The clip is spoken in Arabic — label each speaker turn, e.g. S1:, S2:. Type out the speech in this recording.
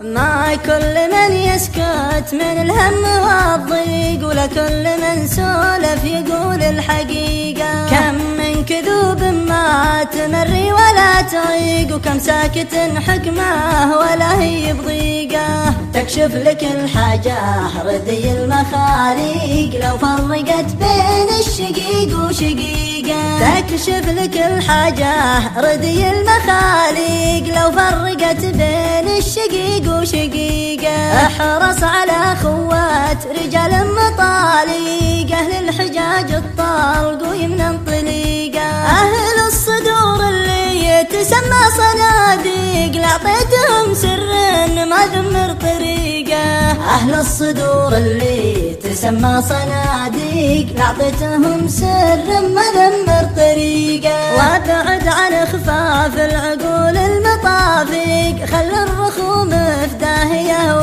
S1: ما كل من يسكت من الهم والضيق، ولا كل من سولف يقول الحقيقة. كم من كذوب ما تمري ولا تعيق، وكم ساكت حكمه ولا هي بضيقة. تكشف لك الحاجة ردي المخاليق، لو فرقت بين الشقيق وشقيقة. تكشف لك الحاجة ردي المخاليق، لو فرقت بين الشقيق وشقيقة. احرص على خوات رجال مطاليق، اهل الحجاج الطلق ويمنى طليقة. اهل الصدور اللي تسمى صناديق، لعطيتهم سر ما ذمر طريقة. اهل الصدور اللي تسمى صناديق، لعطيتهم سر ما ذمر طريقة. وابعد عن خفاف العقول المطافيق، خل الرخوم في داهية